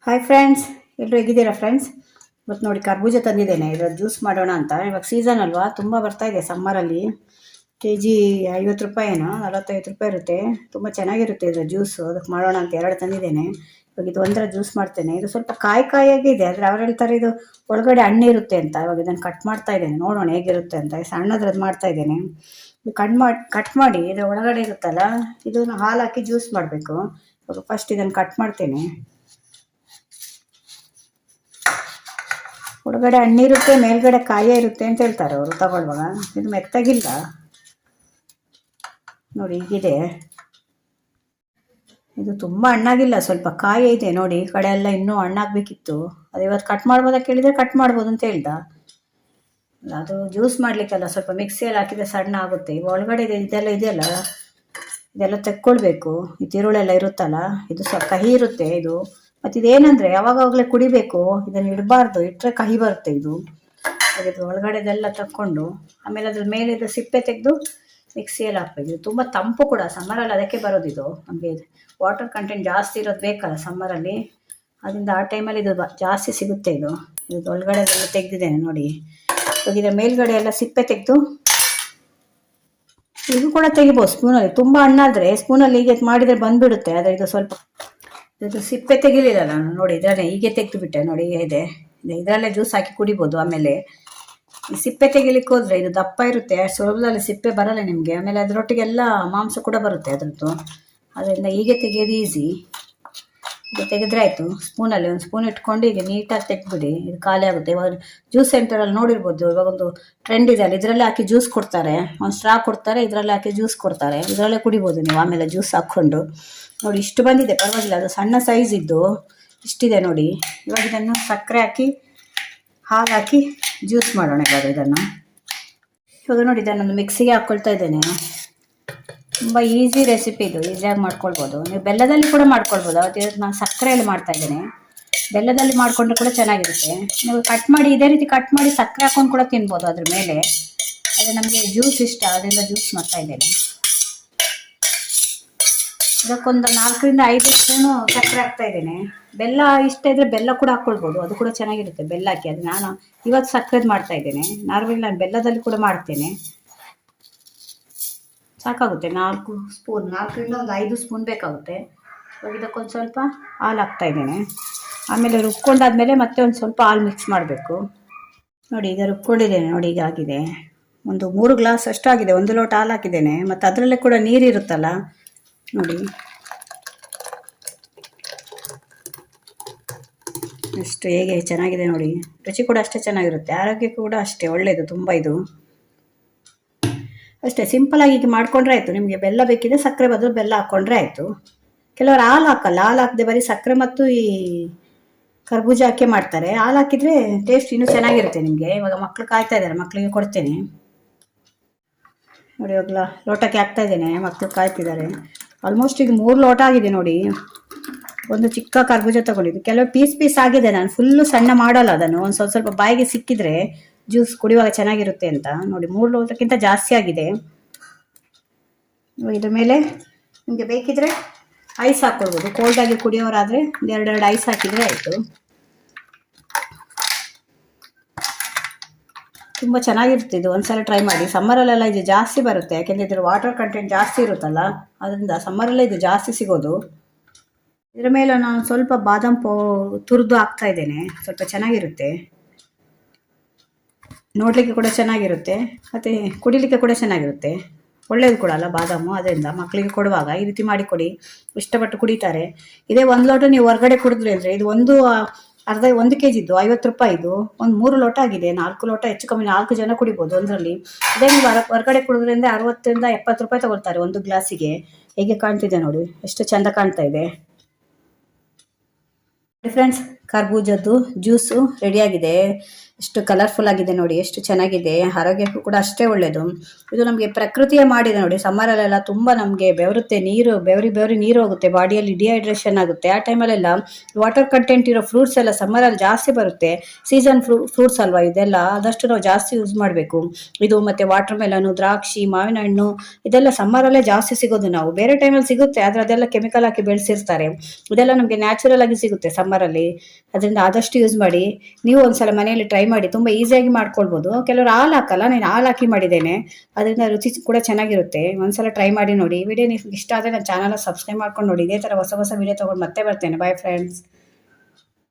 Hi friends, ಎಲ್ಲರೂ ಹೇಗಿದ್ದೀರಾ friends? ಇವತ್ತು ನೋಡಿ ಕರ್ಬೂಜ ತಂದಿದ್ದೇನೆ. ಇದರ ಜ್ಯೂಸ್ ಮಾಡೋಣ ಅಂತ. ಇವಾಗ ಸೀಸನ್ ಅಲ್ವಾ, ತುಂಬ ಬರ್ತಾ ಇದೆ ಸಮ್ಮರಲ್ಲಿ. ಕೆಜಿ 50 ರೂಪಾಯಿ ಏನೋ 45 ರೂಪಾಯಿ ಇರುತ್ತೆ. ತುಂಬ ಚೆನ್ನಾಗಿರುತ್ತೆ ಇದರ ಜ್ಯೂಸು. ಅದಕ್ಕೆ ಮಾಡೋಣ ಅಂತ 2 ತಂದಿದ್ದೇನೆ. ಇವಾಗ ಇದು ಒಂದರ ಜ್ಯೂಸ್ ಮಾಡ್ತೇನೆ. ಇದು ಸ್ವಲ್ಪ ಕಾಯಿಯಾಗಿದೆ, ಆದರೆ ಅವ್ರು ಹೇಳ್ತಾರೆ ಇದು ಒಳಗಡೆ ಹಣ್ಣು ಇರುತ್ತೆ ಅಂತ. ಇವಾಗ ಇದನ್ನು ಕಟ್ ಮಾಡ್ತಾ ಇದ್ದೇನೆ, ನೋಡೋಣ ಹೇಗಿರುತ್ತೆ ಅಂತ. ಸಣ್ಣದ್ರದ್ದು ಮಾಡ್ತಾ ಇದ್ದೇನೆ. ಕಟ್ ಮಾಡಿ ಇದರ ಒಳಗಡೆ ಇರುತ್ತಲ್ಲ, ಇದನ್ನು ಹಾಲು ಹಾಕಿ ಜ್ಯೂಸ್ ಮಾಡಬೇಕು. ಇವಾಗ ಫಸ್ಟ್ ಇದನ್ನು ಕಟ್ ಮಾಡ್ತೇನೆ. ಒಳಗಡೆ ಹಣ್ಣಿರುತ್ತೆ, ಮೇಲ್ಗಡೆ ಕಾಯೇ ಇರುತ್ತೆ ಅಂತ ಹೇಳ್ತಾರೆ ಅವರು ತಗೊಳ್ಳುವಾಗ. ಇದು ಮೆತ್ತಗಿಲ್ಲ ನೋಡಿ, ಹೀಗಿದೆ. ಇದು ತುಂಬ ಹಣ್ಣಾಗಿಲ್ಲ, ಸ್ವಲ್ಪ ಕಾಯಿ ಇದೆ ನೋಡಿ. ಈ ಕಡೆ ಎಲ್ಲ ಇನ್ನೂ ಹಣ್ಣಾಗಬೇಕಿತ್ತು. ಅದು ಇವತ್ತು ಕಟ್ ಮಾಡ್ಬೋದಾ ಕೇಳಿದರೆ ಕಟ್ ಮಾಡ್ಬೋದು ಅಂತ ಹೇಳ್ದ. ಅದು ಜ್ಯೂಸ್ ಮಾಡಲಿಕ್ಕೆಲ್ಲ ಸ್ವಲ್ಪ ಮಿಕ್ಸಿಯಲ್ಲಿ ಹಾಕಿದರೆ ಸಣ್ಣ ಆಗುತ್ತೆ. ಈಗ ಒಳಗಡೆ ಇದೆಲ್ಲ ಇದೆಯಲ್ಲ, ಇದೆಲ್ಲ ತೆಕ್ಕೊಳ್ಬೇಕು. ಈ ತಿರುಳೆಲ್ಲ ಇರುತ್ತಲ್ಲ, ಇದು ಸ್ವಲ್ಪ ಕಹಿ ಇರುತ್ತೆ ಇದು. ಮತ್ತು ಇದೇನಂದರೆ ಯಾವಾಗಲೇ ಕುಡಿಬೇಕು, ಇದನ್ನು ಇಡಬಾರ್ದು, ಇಟ್ಟರೆ ಕಹಿ ಬರುತ್ತೆ ಇದು. ಇದು ಒಳಗಡೆದೆಲ್ಲ ತಕ್ಕೊಂಡು ಆಮೇಲೆ ಅದ್ರ ಮೇಲೆ ಇದು ಸಿಪ್ಪೆ ತೆಗೆದು ಮಿಕ್ಸಿಯಲ್ಲಿ ಹಾಕ್ಬೇಕು. ಇದು ತುಂಬ ತಂಪು ಕೂಡ, ಸಮ್ಮರಲ್ಲಿ ಅದಕ್ಕೆ ಬರೋದಿದು. ನಮಗೆ ವಾಟರ್ ಕಂಟೆಂಟ್ ಜಾಸ್ತಿ ಇರೋದು ಬೇಕಲ್ಲ ಸಮ್ಮರಲ್ಲಿ, ಅದರಿಂದ ಆ ಟೈಮಲ್ಲಿ ಇದು ಜಾಸ್ತಿ ಸಿಗುತ್ತೆ. ಇದು ಒಳಗಡೆದೆಲ್ಲ ತೆಗೆದಿದ್ದೇನೆ ನೋಡಿ. ಇವಾಗ ಇದರ ಮೇಲ್ಗಡೆ ಎಲ್ಲ ಸಿಪ್ಪೆ ತೆಗೆದು ಇದು ಕೂಡ ತೆಗಿಬೋದು ಸ್ಪೂನಲ್ಲಿ. ತುಂಬ ಹಣ್ಣಾದರೆ ಸ್ಪೂನಲ್ಲಿ ಹೀಗೆ ಮಾಡಿದರೆ ಬಂದುಬಿಡುತ್ತೆ. ಆದರೆ ಇದು ಸ್ವಲ್ಪ ಇದು ಸಿಪ್ಪೆ ತೆಗಿಲಿಲ್ಲ ನಾನು ನೋಡಿ. ಇದರಲ್ಲೇ ಹೀಗೆ ತೆಗೆದು ಬಿಟ್ಟೆ ನೋಡಿ, ಇದೆ ಇದರಲ್ಲೇ ಜ್ಯೂಸ್ ಹಾಕಿ ಕುಡಿಬೋದು. ಆಮೇಲೆ ಈ ಸಿಪ್ಪೆ ತೆಗಿಲಿಕ್ಕೆ ಹೋದರೆ ಇದು ದಪ್ಪ ಇರುತ್ತೆ, ಸುಲಭದಲ್ಲಿ ಸಿಪ್ಪೆ ಬರಲ್ಲ ನಿಮಗೆ. ಆಮೇಲೆ ಅದರೊಟ್ಟಿಗೆಲ್ಲ ಮಾಂಸ ಕೂಡ ಬರುತ್ತೆ ಅದರದ್ದು. ಅದರಿಂದ ಹೀಗೆ ತೆಗೆಯೋದು ಈಸಿ. ಇದು ತೆಗೆದ್ರೆ ಆಯಿತು. ಸ್ಪೂನಲ್ಲಿ ಒಂದು ಸ್ಪೂನ್ ಇಟ್ಕೊಂಡು ಈಗ ನೀಟಾಗಿ ತೆಗೆದ್ಬಿಡಿ. ಇದು ಖಾಲಿ ಆಗುತ್ತೆ. ಇವಾಗ ಜ್ಯೂಸ್ ಸೆಂಟರಲ್ಲಿ ನೋಡಿರ್ಬೋದು, ಇವಾಗ ಒಂದು ಟ್ರೆಂಡ್ ಇದೆ ಅಲ್ಲಿ, ಇದರಲ್ಲೇ ಹಾಕಿ ಜ್ಯೂಸ್ ಕೊಡ್ತಾರೆ. ಒಂದು ಸ್ಟ್ರಾ ಕೊಡ್ತಾರೆ, ಇದರಲ್ಲೇ ಹಾಕಿ ಜ್ಯೂಸ್ ಕೊಡ್ತಾರೆ. ಇದರಲ್ಲೇ ಕುಡಿಬೋದು ನೀವು ಆಮೇಲೆ ಜ್ಯೂಸ್ ಹಾಕ್ಕೊಂಡು. ನೋಡಿ ಇಷ್ಟು ಬಂದಿದೆ, ಪರವಾಗಿಲ್ಲ. ಅದು ಸಣ್ಣ ಸೈಜ್ ಇದ್ದು ಇಷ್ಟಿದೆ ನೋಡಿ. ಇವಾಗ ಇದನ್ನು ಸಕ್ಕರೆ ಹಾಕಿ ಹಾಲು ಹಾಕಿ ಜ್ಯೂಸ್ ಮಾಡೋಣ ಇವಾಗ ಇದನ್ನು. ಇವಾಗ ನೋಡಿ ಇದನ್ನೊಂದು ಮಿಕ್ಸಿಗೆ ಹಾಕ್ಕೊಳ್ತಾ ಇದ್ದೇನೆ. ತುಂಬ ಈಸಿ ರೆಸಿಪಿ ಇದು, ಈಸಿಯಾಗಿ ಮಾಡ್ಕೊಳ್ಬೋದು. ನೀವು ಬೆಲ್ಲದಲ್ಲಿ ಕೂಡ ಮಾಡ್ಕೊಳ್ಬೋದು. ಅವತ್ತು ನಾನು ಸಕ್ಕರೆಯಲ್ಲಿ ಮಾಡ್ತಾ ಇದ್ದೇನೆ. ಬೆಲ್ಲದಲ್ಲಿ ಮಾಡಿಕೊಂಡ್ರೆ ಕೂಡ ಚೆನ್ನಾಗಿರುತ್ತೆ. ನೀವು ಕಟ್ ಮಾಡಿ ಇದೇ ರೀತಿ ಕಟ್ ಮಾಡಿ ಸಕ್ಕರೆ ಹಾಕೊಂಡು ಕೂಡ ತಿನ್ಬೋದು ಅದ್ರ ಮೇಲೆ. ಅದು ನಮಗೆ ಜ್ಯೂಸ್ ಇಷ್ಟ, ಅದರಿಂದ ಜ್ಯೂಸ್ ಮಾಡ್ತಾ ಇದ್ದೇನೆ. ಇದಕ್ಕೊಂದು 4 ರಿಂದ 5 ಸ್ಪೂನು ಸಕ್ಕರೆ ಹಾಕ್ತಾ ಇದ್ದೇನೆ. ಬೆಲ್ಲ ಇಷ್ಟ ಇದ್ದರೆ ಬೆಲ್ಲ ಕೂಡ ಹಾಕ್ಕೊಳ್ಬೋದು, ಅದು ಕೂಡ ಚೆನ್ನಾಗಿರುತ್ತೆ ಬೆಲ್ಲ ಹಾಕಿ. ಅದು ನಾನು ಇವತ್ತು ಸಕ್ಕರೆದು ಮಾಡ್ತಾ ಇದ್ದೇನೆ. ನಾರ್ಮಲಿ ನಾನು ಬೆಲ್ಲದಲ್ಲಿ ಕೂಡ ಮಾಡ್ತೇನೆ. ಸಾಕಾಗುತ್ತೆ 4 ಸ್ಪೂನ್, 4 ರಿಂದ ಒಂದು 5 ಸ್ಪೂನ್ ಬೇಕಾಗುತ್ತೆ. ಇವಾಗ ಇದಕ್ಕೊಂದು ಸ್ವಲ್ಪ ಹಾಲು ಹಾಕ್ತಾ ಇದ್ದೇನೆ. ಆಮೇಲೆ ರುಬ್ಕೊಂಡಾದ್ಮೇಲೆ ಮತ್ತೆ ಒಂದು ಸ್ವಲ್ಪ ಹಾಲು ಮಿಕ್ಸ್ ಮಾಡಬೇಕು. ನೋಡಿ ಈಗ ರುಬ್ಕೊಂಡಿದ್ದೇನೆ ನೋಡಿ, ಈಗ ಆಗಿದೆ. ಒಂದು 3 ಗ್ಲಾಸ್ ಅಷ್ಟು ಆಗಿದೆ. 1 ಲೋಟ ಹಾಲು ಹಾಕಿದ್ದೇನೆ. ಮತ್ತು ಅದರಲ್ಲೇ ಕೂಡ ನೀರಿರುತ್ತಲ್ಲ ನೋಡಿ, ಎಷ್ಟು ಹೇಗೆ ಚೆನ್ನಾಗಿದೆ ನೋಡಿ. ರುಚಿ ಕೂಡ ಅಷ್ಟೇ ಚೆನ್ನಾಗಿರುತ್ತೆ, ಆರೋಗ್ಯಕ್ಕೂ ಕೂಡ ಅಷ್ಟೇ ಒಳ್ಳೆಯದು ತುಂಬ. ಇದು ಅಷ್ಟೇ ಸಿಂಪಲಾಗಿ ಹೀಗೆ ಮಾಡಿಕೊಂಡ್ರೆ ಆಯಿತು. ನಿಮಗೆ ಬೆಲ್ಲ ಬೇಕಿದೆ ಸಕ್ಕರೆ ಬದಲು ಬೆಲ್ಲ ಹಾಕ್ಕೊಂಡ್ರೆ ಆಯಿತು. ಕೆಲವರು ಹಾಲು ಹಾಕಲ್ಲ, ಹಾಲು ಹಾಕದೆ ಬರೀ ಸಕ್ಕರೆ ಮತ್ತು ಈ ಕರ್ಬೂಜ ಹಾಕಿ ಮಾಡ್ತಾರೆ. ಹಾಲು ಹಾಕಿದರೆ ಟೇಸ್ಟ್ ಇನ್ನೂ ಚೆನ್ನಾಗಿರುತ್ತೆ ನಿಮಗೆ. ಇವಾಗ ಮಕ್ಕಳು ಕಾಯ್ತಾ ಇದ್ದಾರೆ, ಮಕ್ಕಳಿಗೆ ಕೊಡ್ತೇನೆ ನೋಡಿ. ಇವಾಗಲ ಲೋಟಕ್ಕೆ ಹಾಕ್ತಾ ಇದ್ದೇನೆ, ಮಕ್ಕಳು ಕಾಯ್ತಿದ್ದಾರೆ. ಆಲ್ಮೋಸ್ಟ್ ಈಗ 3 ಲೋಟ ಆಗಿದೆ ನೋಡಿ. ಒಂದು ಚಿಕ್ಕ ಕರ್ಬೂಜ ತಗೊಂಡಿದ್ದು, ಕೆಲವು ಪೀಸ್ ಆಗಿದೆ. ನಾನು ಫುಲ್ಲು ಸಣ್ಣ ಮಾಡಲ್ಲ ಅದನ್ನು, ಒಂದು ಸ್ವಲ್ಪ ಬಾಯಿಗೆ ಸಿಕ್ಕಿದ್ರೆ ಜ್ಯೂಸ್ ಕುಡಿಯುವಾಗ ಚೆನ್ನಾಗಿರುತ್ತೆ ಅಂತ ನೋಡಿ. 3 ಲೋಟಕ್ಕಿಂತ ಜಾಸ್ತಿ ಆಗಿದೆ. ಇದ್ರ ಮೇಲೆ ನಿಮಗೆ ಬೇಕಿದ್ರೆ ಐಸ್ ಹಾಕ್ಕೊಳ್ಬೋದು. ಕೋಲ್ಡಾಗಿ ಕುಡಿಯೋರಾದರೆ 2 ಐಸ್ ಹಾಕಿದರೆ ಆಯಿತು. ತುಂಬ ಚೆನ್ನಾಗಿರುತ್ತೆ ಇದು, ಒಂದ್ಸಲ ಟ್ರೈ ಮಾಡಿ. ಸಮ್ಮರಲ್ಲೆಲ್ಲ ಇದು ಜಾಸ್ತಿ ಬರುತ್ತೆ, ಯಾಕೆಂದರೆ ಇದ್ರ ವಾಟರ್ ಕಂಟೆಂಟ್ ಜಾಸ್ತಿ ಇರುತ್ತಲ್ಲ, ಅದರಿಂದ ಸಮ್ಮರಲ್ಲೇ ಇದು ಜಾಸ್ತಿ ಸಿಗೋದು. ಇದರ ಮೇಲೆ ನಾನು ಸ್ವಲ್ಪ ಬಾದಾಮ್ ತುರಿದು ಹಾಕ್ತಾ ಇದ್ದೇನೆ. ಸ್ವಲ್ಪ ಚೆನ್ನಾಗಿರುತ್ತೆ, ನೋಡಲಿಕ್ಕೆ ಕೂಡ ಚೆನ್ನಾಗಿರುತ್ತೆ, ಮತ್ತು ಕುಡಿಲಿಕ್ಕೆ ಕೂಡ ಚೆನ್ನಾಗಿರುತ್ತೆ. ಒಳ್ಳೆಯದು ಕೂಡ ಅಲ್ಲ ಬಾದಾಮು. ಅದರಿಂದ ಮಕ್ಕಳಿಗೆ ಕೊಡುವಾಗ ಈ ರೀತಿ ಮಾಡಿ ಕೊಡಿ, ಇಷ್ಟಪಟ್ಟು ಕುಡಿತಾರೆ. ಇದೇ 1 ಲೋಟ ನೀವು ಹೊರಗಡೆ ಕುಡಿದ್ರಿ ಅಂದರೆ, ಇದು 1 kg ಇದ್ದು 50 ರೂಪಾಯಿ. ಇದು ಒಂದು 3 ಲೋಟ ಆಗಿದೆ. 4 ಲೋಟ ಹೆಚ್ಚು ಕಮ್ಮಿ 4 ಜನ ಕುಡಿಬೋದು ಒಂದರಲ್ಲಿ. ಇದೇ ನೀವು ಹೊರಗಡೆ ಕುಡಿದ್ರಿಂದ 60 ರಿಂದ 70 ರೂಪಾಯಿ ತಗೊಳ್ತಾರೆ ಒಂದು ಗ್ಲಾಸಿಗೆ. ಹೇಗೆ ಕಾಣ್ತಿದೆ ನೋಡಿ, ಎಷ್ಟು ಚೆಂದ ಕಾಣ್ತಾ ಇದೆ ಫ್ರೆಂಡ್ಸ್. ಕರ್ಬೂಜದ್ದು ಜ್ಯೂಸು ರೆಡಿಯಾಗಿದೆ. ಎಷ್ಟು ಕಲರ್ಫುಲ್ ಆಗಿದೆ ನೋಡಿ, ಎಷ್ಟು ಚೆನ್ನಾಗಿದೆ. ಆರೋಗ್ಯಕ್ಕೂ ಕೂಡ ಅಷ್ಟೇ ಒಳ್ಳೆಯದು. ಇದು ನಮಗೆ ಪ್ರಕೃತಿಯ ಮಾಡಿದೆ ನೋಡಿ. ಸಮ್ಮರಲ್ಲೆಲ್ಲ ತುಂಬ ನಮಗೆ ಬೆವರುತ್ತೆ, ಬೆವರಿ ನೀರು ಹೋಗುತ್ತೆ, ಬಾಡಿಯಲ್ಲಿ ಡಿಹೈಡ್ರೇಷನ್ ಆಗುತ್ತೆ. ಆ ಟೈಮಲ್ಲೆಲ್ಲ ವಾಟರ್ ಕಂಟೆಂಟ್ ಇರೋ ಫ್ರೂಟ್ಸ್ ಎಲ್ಲ ಸಮ್ಮರಲ್ಲಿ ಜಾಸ್ತಿ ಬರುತ್ತೆ. ಸೀಸನ್ ಫ್ರೂಟ್ಸ್ ಅಲ್ವಾ ಇದೆಲ್ಲ, ಆದಷ್ಟು ನಾವು ಜಾಸ್ತಿ ಯೂಸ್ ಮಾಡಬೇಕು. ಇದು ಮತ್ತು ವಾಟರ್ ಮೆಲನು, ದ್ರಾಕ್ಷಿ, ಮಾವಿನ ಹಣ್ಣು ಇದೆಲ್ಲ ಸಮ್ಮರಲ್ಲೇ ಜಾಸ್ತಿ ಸಿಗೋದು. ನಾವು ಬೇರೆ ಟೈಮಲ್ಲಿ ಸಿಗುತ್ತೆ, ಆದರೆ ಅದೆಲ್ಲ ಕೆಮಿಕಲ್ ಹಾಕಿ ಬೆಳೆಸಿರ್ತಾರೆ. ಇದೆಲ್ಲ ನಮಗೆ ನ್ಯಾಚುರಲ್ ಆಗಿ ಸಿಗುತ್ತೆ ಸಮ್ಮರಲ್ಲಿ. ಅದರಿಂದ ಆದಷ್ಟು ಯೂಸ್ ಮಾಡಿ. ನೀವು ಒಂದ್ಸಲ ಮನೆಯಲ್ಲಿ ಟ್ರೈ ಮಾಡಿ, ತುಂಬ ಈಸಿಯಾಗಿ ಮಾಡ್ಕೊಳ್ಬೋದು. ಕೆಲವರು ಹಾಲು ಹಾಕಲ್ಲ, ನಾನು ಹಾಲು ಹಾಕಿ ಮಾಡಿದ್ದೇನೆ, ಅದರಿಂದ ರುಚಿ ಕೂಡ ಚೆನ್ನಾಗಿರುತ್ತೆ. ಒಂದ್ಸಲ ಟ್ರೈ ಮಾಡಿ ನೋಡಿ. ವಿಡಿಯೋ ನಿಮ್ಗೆ ಇಷ್ಟ ಆದರೆ ನನ್ನ ಚಾನಲ್ ಸಬ್ಸ್ಕ್ರೈಬ್ ಮಾಡ್ಕೊಂಡು ನೋಡಿ. ಇದೇ ಥರ ಹೊಸ ವಿಡಿಯೋ ತೊಗೊಂಡು ಮತ್ತೆ ಬರ್ತೇನೆ. Bye friends.